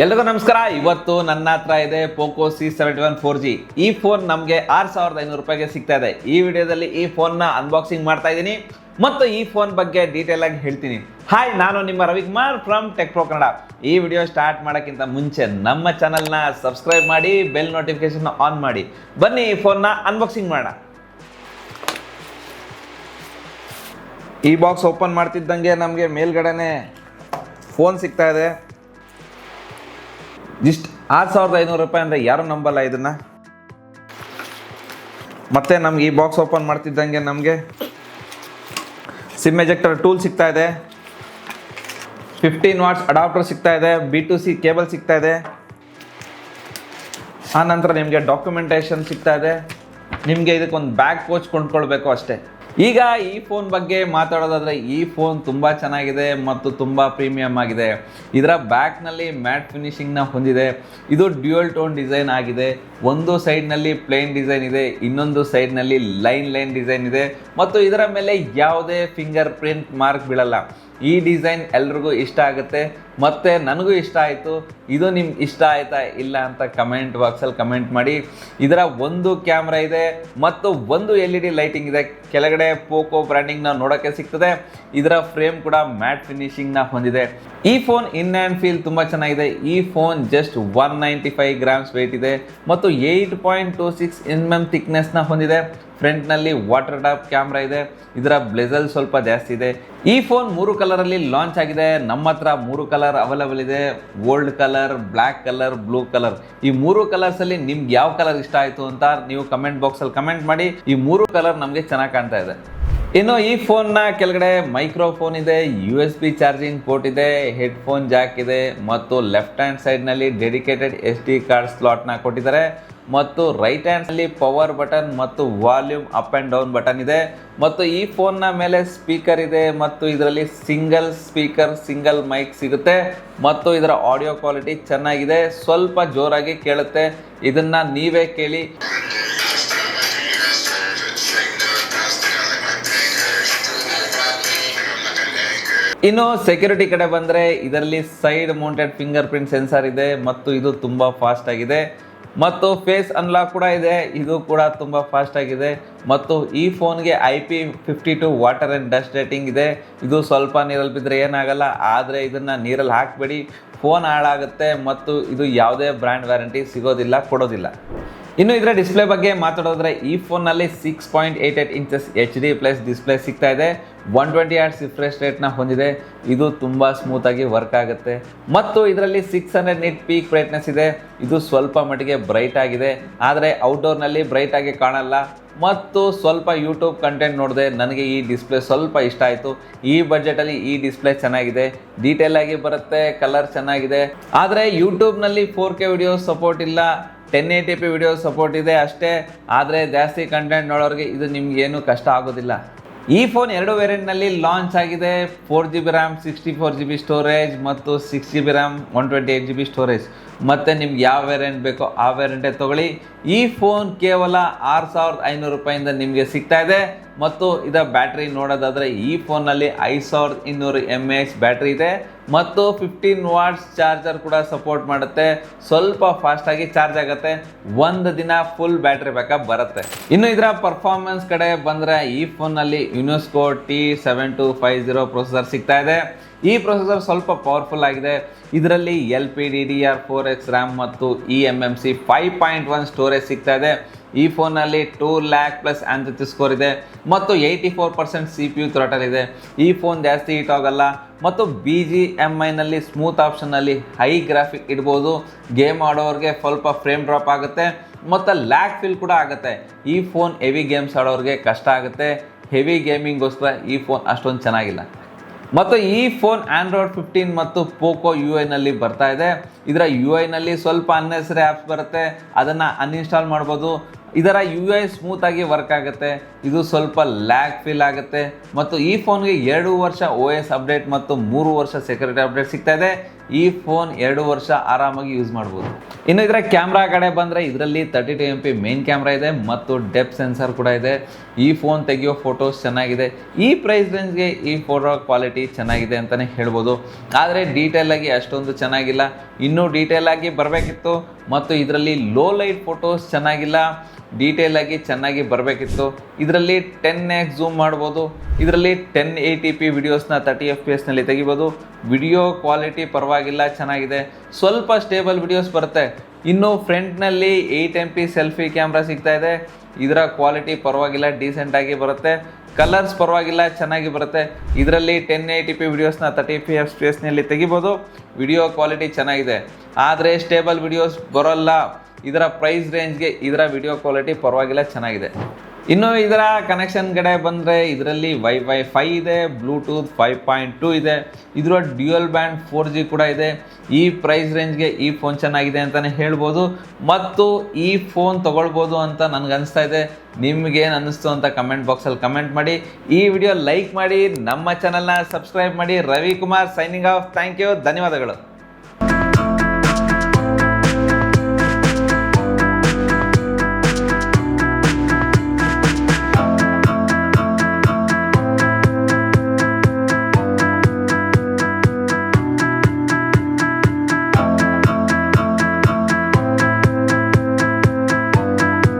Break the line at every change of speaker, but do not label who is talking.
ಎಲ್ರಿಗೂ ನಮಸ್ಕಾರ. ಇವತ್ತು ನನ್ನ ಹತ್ರ ಇದೆ ಪೋಕೋ C71 4G. ಈ ಫೋನ್ ನಮಗೆ 6500 ರೂಪಾಯಿಗೆ ಸಿಗ್ತಾ ಇದೆ. ಈ ವಿಡಿಯೋದಲ್ಲಿ ಈ ಫೋನ್ನ ಅನ್ಬಾಕ್ಸಿಂಗ್ ಮಾಡ್ತಾ ಇದ್ದೀನಿ ಮತ್ತು ಈ ಫೋನ್ ಬಗ್ಗೆ ಡೀಟೇಲ್ ಆಗಿ ಹೇಳ್ತೀನಿ. ಹಾಯ್, ನಾನು ನಿಮ್ಮ Ravikumar from tech pro Kannada. ಈ ವಿಡಿಯೋ ಸ್ಟಾರ್ಟ್ ಮಾಡೋಕ್ಕಿಂತ ಮುಂಚೆ ನಮ್ಮ ಚಾನಲ್ನ ಸಬ್ಸ್ಕ್ರೈಬ್ ಮಾಡಿ, ಬೆಲ್ ನೋಟಿಫಿಕೇಶನ್ ಆನ್ ಮಾಡಿ. ಬನ್ನಿ ಈ ಫೋನ್ನ ಅನ್ಬಾಕ್ಸಿಂಗ್ ಮಾಡೋಣ. ಈ ಬಾಕ್ಸ್ ಓಪನ್ ಮಾಡ್ತಿದ್ದಂಗೆ ನಮಗೆ ಮೇಲ್ಗಡೆನೆ ಫೋನ್ ಸಿಗ್ತಾ ಇದೆ. ಜಸ್ಟ್ 6500 ರೂಪಾಯಿ ಅಂದರೆ ಯಾರು ನಂಬಲ್ಲ ಇದನ್ನು. ಮತ್ತೆ ನಮ್ಗೆ ಈ ಬಾಕ್ಸ್ ಓಪನ್ ಮಾಡ್ತಿದ್ದಂಗೆ ನಮಗೆ ಸಿಮ್ ಎಜೆಕ್ಟರ್ ಟೂಲ್ ಸಿಗ್ತಾ ಇದೆ, 15 ವಾಟ್ಸ್ ಅಡಾಪ್ಟರ್ ಸಿಗ್ತಾ ಇದೆ, B2C ಕೇಬಲ್ ಸಿಗ್ತಾ ಇದೆ. ಆ ನಂತರ ನಿಮಗೆ ಡಾಕ್ಯುಮೆಂಟೇಷನ್ ಸಿಗ್ತಾ ಇದೆ. ನಿಮಗೆ ಇದಕ್ಕೊಂದು ಬ್ಯಾಗ್ ಪೌಚ್ ಕೊಂಡ್ಕೊಳ್ಬೇಕು ಅಷ್ಟೇ. ಈಗ ಈ ಫೋನ್ ಬಗ್ಗೆ ಮಾತಾಡೋದಾದರೆ ಈ ಫೋನ್ ತುಂಬ ಚೆನ್ನಾಗಿದೆ ಮತ್ತು ತುಂಬ ಪ್ರೀಮಿಯಮ್ ಆಗಿದೆ. ಇದರ ಬ್ಯಾಕ್ನಲ್ಲಿ ಮ್ಯಾಟ್ ಫಿನಿಶಿಂಗ್ನ ಹೊಂದಿದೆ. ಇದು ಡ್ಯುಯಲ್ ಟೋನ್ ಡಿಸೈನ್ ಆಗಿದೆ. ಒಂದು ಸೈಡ್ನಲ್ಲಿ ಪ್ಲೇನ್ ಡಿಸೈನ್ ಇದೆ, ಇನ್ನೊಂದು ಸೈಡ್ನಲ್ಲಿ ಲೈನ್ ಡಿಸೈನ್ ಇದೆ ಮತ್ತು ಇದರ ಮೇಲೆ ಯಾವುದೇ ಫಿಂಗರ್ ಪ್ರಿಂಟ್ ಮಾರ್ಕ್ ಬೀಳಲ್ಲ. ಈ ಡಿಸೈನ್ ಎಲ್ರಿಗೂ ಇಷ್ಟ ಆಗುತ್ತೆ ಮತ್ತು ನನಗೂ ಇಷ್ಟ ಆಯಿತು. ಇದು ನಿಮ್ಗೆ ಇಷ್ಟ ಆಯ್ತಾ ಇಲ್ಲ ಅಂತ ಕಮೆಂಟ್ ಬಾಕ್ಸಲ್ಲಿ ಕಮೆಂಟ್ ಮಾಡಿ. ಇದರ ಒಂದು ಕ್ಯಾಮ್ರಾ ಇದೆ ಮತ್ತು ಒಂದು LED ಲೈಟಿಂಗ್ ಇದೆ. ಕೆಳಗಡೆ ಪೋಕೋ ಬ್ರ್ಯಾಂಡಿಂಗ್ನ ನೋಡೋಕ್ಕೆ ಸಿಗ್ತದೆ. ಇದರ ಫ್ರೇಮ್ ಕೂಡ ಮ್ಯಾಟ್ ಫಿನಿಶಿಂಗ್ನ ಹೊಂದಿದೆ. ಈ ಫೋನ್ ಇನ್ ಆ್ಯಂಡ್ ಫೀಲ್ ತುಂಬ ಚೆನ್ನಾಗಿದೆ. ಈ ಫೋನ್ ಜಸ್ಟ್ 195 ಗ್ರಾಮ್ಸ್ ವೆಯ್ಟ್ ಇದೆ ಮತ್ತು 8.26 mm ಥಿಕ್ನೆಸ್ನ ಹೊಂದಿದೆ. ಫ್ರಂಟ್ನಲ್ಲಿ ವಾಟರ್ ಟಾಪ್ ಕ್ಯಾಮ್ರಾ ಇದೆ. ಇದರ ಬ್ಲೆಜಲ್ ಸ್ವಲ್ಪ ಜಾಸ್ತಿ ಇದೆ. ಈ ಫೋನ್ 3 ಕಲರಲ್ಲಿ ಲಾಂಚ್ ಆಗಿದೆ. ನಮ್ಮ ಹತ್ರ 3 ಕಲರ್ ಅವೈಲೇಬಲ್ ಇದೆ: gold colour, black colour, blue colour. ಈ 3 ಕಲರ್ಸಲ್ಲಿ ನಿಮ್ಗೆ ಯಾವ ಕಲರ್ ಇಷ್ಟ ಆಯಿತು ಅಂತ ನೀವು ಕಮೆಂಟ್ ಬಾಕ್ಸಲ್ಲಿ ಕಮೆಂಟ್ ಮಾಡಿ. ಈ 3 ಕಲರ್ ನಮಗೆ ಚೆನ್ನಾಗಿ ಕಾಣ್ತಾ ಇದೆ. ಇನ್ನು ಈ ಫೋನ್ನ ಕೆಳಗಡೆ ಮೈಕ್ರೋಫೋನ್ ಇದೆ, USB ಚಾರ್ಜಿಂಗ್ ಪೋರ್ಟ್ ಇದೆ, ಹೆಡ್ಫೋನ್ ಜಾಕ್ ಇದೆ ಮತ್ತು ಲೆಫ್ಟ್ ಹ್ಯಾಂಡ್ ಸೈಡ್ನಲ್ಲಿ ಡೆಡಿಕೇಟೆಡ್ SD ಕಾರ್ಡ್ ಸ್ಲಾಟ್ನ ಕೊಟ್ಟಿದ್ದಾರೆ ಮತ್ತು ರೈಟ್ ಹ್ಯಾಂಡ್ನಲ್ಲಿ ಪವರ್ ಬಟನ್ ಮತ್ತು volume up and down button ಇದೆ ಮತ್ತು ಈ ಫೋನ್ನ ಮೇಲೆ ಸ್ಪೀಕರ್ ಇದೆ ಮತ್ತು ಇದರಲ್ಲಿ ಸಿಂಗಲ್ ಸ್ಪೀಕರ್, ಸಿಂಗಲ್ ಮೈಕ್ ಸಿಗುತ್ತೆ ಮತ್ತು ಇದರ ಆಡಿಯೋ ಕ್ವಾಲಿಟಿ ಚೆನ್ನಾಗಿದೆ. ಸ್ವಲ್ಪ ಜೋರಾಗಿ ಕೇಳುತ್ತೆ, ಇದನ್ನು ನೀವೇ ಕೇಳಿ. ಇನ್ನು ಸೆಕ್ಯೂರಿಟಿ ಕಡೆ ಬಂದರೆ ಇದರಲ್ಲಿ side mounted finger print sensor ಇದೆ ಮತ್ತು ಇದು ತುಂಬ ಫಾಸ್ಟ್ ಆಗಿದೆ ಮತ್ತು ಫೇಸ್ ಅನ್ಲಾಕ್ ಕೂಡ ಇದೆ. ಇದು ಕೂಡ ತುಂಬ ಫಾಸ್ಟ್ ಆಗಿದೆ ಮತ್ತು ಈ ಫೋನ್ಗೆ IP52 water and dust rating ಇದೆ. ಇದು ಸ್ವಲ್ಪ ನೀರಲ್ಲಿ ಬಿದ್ದರೆ ಏನಾಗಲ್ಲ, ಆದರೆ ಇದನ್ನು ನೀರಲ್ಲಿ ಹಾಕಬೇಡಿ, ಫೋನ್ ಹಾಳಾಗುತ್ತೆ ಮತ್ತು ಇದು ಯಾವುದೇ ಬ್ರ್ಯಾಂಡ್ ವ್ಯಾರಂಟಿ ಸಿಗೋದಿಲ್ಲ, ಕೊಡೋದಿಲ್ಲ. ಇನ್ನು ಇದರ ಡಿಸ್ಪ್ಲೇ ಬಗ್ಗೆ ಮಾತಾಡೋದ್ರೆ ಈ ಫೋನ್ನಲ್ಲಿ 6.88 ಇಂಚಸ್ HD+ ಡಿಸ್ಪ್ಲೇ ಸಿಗ್ತಾ ಇದೆ. 120 Hz ರಿಫ್ರೆಶ್ ರೇಟ್ನ ಹೊಂದಿದೆ. ಇದು ತುಂಬ ಸ್ಮೂತಾಗಿ ವರ್ಕ್ ಆಗುತ್ತೆ ಮತ್ತು ಇದರಲ್ಲಿ 600 ನಿಟ್ ಪೀಕ್ ಬ್ರೈಟ್ನೆಸ್ ಇದೆ. ಇದು ಸ್ವಲ್ಪ ಮಟ್ಟಿಗೆ ಬ್ರೈಟ್ ಆಗಿದೆ, ಆದರೆ ಔಟ್ಡೋರ್ನಲ್ಲಿ ಬ್ರೈಟ್ ಆಗಿ ಕಾಣಲ್ಲ. ಮತ್ತು ಸ್ವಲ್ಪ ಯೂಟ್ಯೂಬ್ ಕಂಟೆಂಟ್ ನೋಡಿದೆ, ನನಗೆ ಈ ಡಿಸ್ಪ್ಲೇ ಸ್ವಲ್ಪ ಇಷ್ಟ ಆಯಿತು. ಈ ಬಜೆಟಲ್ಲಿ ಈ ಡಿಸ್ಪ್ಲೇ ಚೆನ್ನಾಗಿದೆ, ಡೀಟೇಲ್ ಆಗಿ ಬರುತ್ತೆ, ಕಲರ್ ಚೆನ್ನಾಗಿದೆ. ಆದರೆ ಯೂಟ್ಯೂಬ್ನಲ್ಲಿ 4K ವಿಡಿಯೋ ಸಪೋರ್ಟ್ ಇಲ್ಲ, 1080p ವಿಡಿಯೋ ಸಪೋರ್ಟ್ ಇದೆ ಅಷ್ಟೇ. ಆದರೆ ಜಾಸ್ತಿ ಕಂಟೆಂಟ್ ನೋಡೋರಿಗೆ ಇದು ನಿಮ್ಗೇನು ಕಷ್ಟ ಆಗೋದಿಲ್ಲ. ಈ ಫೋನ್ 2 ವೇರಿಯಂಟ್ನಲ್ಲಿ ಲಾಂಚ್ ಆಗಿದೆ: 4GB RAM 64GB ಸ್ಟೋರೇಜ್ ಮತ್ತು 6GB RAM 128GB ಸ್ಟೋರೇಜ್. ಮತ್ತು ನಿಮ್ಗೆ ಯಾವ ವೇರಿಯಂಟ್ ಬೇಕೋ ಆ ವೇರಿಯಂಟೇ ತೊಗೊಳ್ಳಿ. ಈ ಫೋನ್ ಕೇವಲ 6500 ರೂಪಾಯಿಂದ ನಿಮಗೆ ಸಿಗ್ತಾ ಇದೆ. ಮತ್ತು ಇದರ ಬ್ಯಾಟ್ರಿ ನೋಡೋದಾದರೆ ಈ ಫೋನ್ನಲ್ಲಿ 5200 mAh ಬ್ಯಾಟ್ರಿ ಇದೆ ಮತ್ತು 15 ವಾಟ್ಸ್ ಚಾರ್ಜರ್ ಕೂಡ ಸಪೋರ್ಟ್ ಮಾಡುತ್ತೆ. ಸ್ವಲ್ಪ ಫಾಸ್ಟಾಗಿ ಚಾರ್ಜ್ ಆಗುತ್ತೆ, ಒಂದು ದಿನ ಫುಲ್ ಬ್ಯಾಟ್ರಿ ಬ್ಯಾಕಪ್ ಬರುತ್ತೆ. ಇನ್ನು ಇದರ ಪರ್ಫಾರ್ಮೆನ್ಸ್ ಕಡೆ ಬಂದರೆ ಈ ಫೋನ್ನಲ್ಲಿ ಯುನೆಸ್ಕೋ T7250 ಪ್ರೊಸೆಸರ್ ಸಿಗ್ತಾ ಇದೆ. ಈ ಪ್ರೊಸೆಸರ್ ಸ್ವಲ್ಪ ಪವರ್ಫುಲ್ ಆಗಿದೆ. ಇದರಲ್ಲಿ LPDDR4X RAM ಮತ್ತು eMMC 5.1 ಸ್ಟೋರೇಜ್ ಸಿಗ್ತಾ ಇದೆ. ಈ ಫೋನಲ್ಲಿ 2 lakh+ ಆಂತರಿಕ ಸ್ಕೋರ್ ಇದೆ ಮತ್ತು 84% CPU ಥ್ರಾಟಲ್ ಇದೆ. ಈ ಫೋನ್ ಜಾಸ್ತಿ ಹೀಟ್ ಆಗಲ್ಲ ಮತ್ತು BGMIನಲ್ಲಿ ಸ್ಮೂತ್ ಆಪ್ಷನ್ನಲ್ಲಿ ಹೈ ಗ್ರಾಫಿಕ್ ಇಡ್ಬೋದು. ಗೇಮ್ ಆಡೋರಿಗೆ ಸ್ವಲ್ಪ ಫ್ರೇಮ್ ಡ್ರಾಪ್ ಆಗುತ್ತೆ ಮತ್ತು ಲ್ಯಾಗ್ ಫೀಲ್ ಕೂಡ ಆಗುತ್ತೆ. ಈ ಫೋನ್ ಹೆವಿ ಗೇಮ್ಸ್ ಆಡೋರಿಗೆ ಕಷ್ಟ ಆಗುತ್ತೆ. ಹೆವಿ ಗೇಮಿಂಗ್ಗೋಸ್ಕರ ಈ ಫೋನ್ ಅಷ್ಟೊಂದು ಚೆನ್ನಾಗಿಲ್ಲ. ಮತ್ತು ಈ ಫೋನ್ ಆಂಡ್ರಾಯ್ಡ್ 15 ಮತ್ತು ಪೋಕೋ UI ಬರ್ತಾ ಇದೆ. ಇದರ UI ಸ್ವಲ್ಪ ಅನ್ನೆಸರಿ ಆ್ಯಪ್ಸ್ ಬರುತ್ತೆ, ಅದನ್ನು ಅನ್ಇನ್ಸ್ಟಾಲ್ ಮಾಡ್ಬೋದು. ಇದರ UI ಸ್ಮೂತಾಗಿ ವರ್ಕ್ ಆಗುತ್ತೆ. ಇದು ಸ್ವಲ್ಪ ಲ್ಯಾಗ್ ಫೀಲ್ ಆಗುತ್ತೆ ಮತ್ತು ಈ ಫೋನ್ಗೆ 2 ವರ್ಷ OS ಅಪ್ಡೇಟ್ ಮತ್ತು 3 ವರ್ಷ ಸೆಕ್ಯೂರಿಟಿ ಅಪ್ಡೇಟ್ ಸಿಗ್ತಾ ಇದೆ. ಈ ಫೋನ್ 2 ವರ್ಷ ಆರಾಮಾಗಿ ಯೂಸ್ ಮಾಡ್ಬೋದು. ಇನ್ನು ಇದರ ಕ್ಯಾಮ್ರಾ ಕಡೆ ಬಂದರೆ ಇದರಲ್ಲಿ 32 MP ಮೇನ್ ಕ್ಯಾಮ್ರಾ ಇದೆ ಮತ್ತು ಡೆಪ್ತ್ ಸೆನ್ಸರ್ ಕೂಡ ಇದೆ. ಈ ಫೋನ್ ತೆಗೆಯೋ ಫೋಟೋಸ್ ಚೆನ್ನಾಗಿದೆ. ಈ ಪ್ರೈಸ್ ರೇಂಜ್ಗೆ ಈ ಫೋಟೋ ಕ್ವಾಲಿಟಿ ಚೆನ್ನಾಗಿದೆ ಅಂತಲೇ ಹೇಳ್ಬೋದು. ಆದರೆ ಡೀಟೇಲ್ ಆಗಿ ಅಷ್ಟೊಂದು ಚೆನ್ನಾಗಿಲ್ಲ, ಇನ್ನೂ ಡೀಟೇಲ್ ಆಗಿ ಬರಬೇಕಿತ್ತು. ಮತ್ತು ಇದರಲ್ಲಿ ಲೋ ಲೈಟ್ ಫೋಟೋಸ್ ಚೆನ್ನಾಗಿಲ್ಲ, ಡೀಟೇಲ್ ಆಗಿ ಚೆನ್ನಾಗಿ ಬರಬೇಕಿತ್ತು. ಇದರಲ್ಲಿ 10x ಝೂಮ್ ಮಾಡ್ಬೋದು. ಇದರಲ್ಲಿ 1080p ವಿಡಿಯೋಸ್ನ 30 FPS ತೆಗಿಬೋದು. ವಿಡಿಯೋ ಕ್ವಾಲಿಟಿ ಪರವಾಗಿಲ್ಲ, ಚೆನ್ನಾಗಿದೆ. ಸ್ವಲ್ಪ ಸ್ಟೇಬಲ್ ವಿಡಿಯೋಸ್ ಬರುತ್ತೆ. ಇನ್ನು ಫ್ರಂಟ್ನಲ್ಲಿ 8MP ಸೆಲ್ಫಿ ಕ್ಯಾಮ್ರಾ ಸಿಗ್ತಾ ಇದೆ. ಇದರ ಕ್ವಾಲಿಟಿ ಪರವಾಗಿಲ್ಲ, ಡೀಸೆಂಟಾಗಿ ಬರುತ್ತೆ. ಕಲರ್ಸ್ ಪರವಾಗಿಲ್ಲ, ಚೆನ್ನಾಗಿ ಬರುತ್ತೆ. ಇದರಲ್ಲಿ 1080p ವಿಡಿಯೋಸ್ನ 30 FPS ತೆಗಿಬೋದು. ವಿಡಿಯೋ ಕ್ವಾಲಿಟಿ ಚೆನ್ನಾಗಿದೆ, ಆದರೆ ಸ್ಟೇಬಲ್ ವಿಡಿಯೋಸ್ ಬರೋಲ್ಲ. ಇದರ ಪ್ರೈಸ್ ರೇಂಜ್ಗೆ ಇದರ ವಿಡಿಯೋ ಕ್ವಾಲಿಟಿ ಪರವಾಗಿಲ್ಲ, ಚೆನ್ನಾಗಿದೆ. ಇನ್ನು ಇದರ ಕನೆಕ್ಷನ್ ಕಡೆ ಬಂದರೆ ಇದರಲ್ಲಿ ವೈಫೈ 5 ಇದೆ, ಬ್ಲೂಟೂತ್ 5.2 ಇದೆ. ಇದರ ಡ್ಯುಯಲ್ ಬ್ಯಾಂಡ್ 4G ಕೂಡ ಇದೆ. ಈ ಪ್ರೈಸ್ ರೇಂಜ್ಗೆ ಈ ಫೋನ್ ಚೆನ್ನಾಗಿದೆ ಅಂತಲೇ ಹೇಳ್ಬೋದು ಮತ್ತು ಈ ಫೋನ್ ತೊಗೊಳ್ಬೋದು ಅಂತ ನನಗನ್ನಿಸ್ತಾ ಇದೆ. ನಿಮಗೇನು ಅನ್ನಿಸ್ತು ಅಂತ ಕಮೆಂಟ್ ಬಾಕ್ಸಲ್ಲಿ ಕಮೆಂಟ್ ಮಾಡಿ. ಈ ವಿಡಿಯೋ ಲೈಕ್ ಮಾಡಿ, ನಮ್ಮ ಚಾನಲ್ನ ಸಬ್ಸ್ಕ್ರೈಬ್ ಮಾಡಿ. Ravikumar signing off. Thank you, ಧನ್ಯವಾದಗಳು.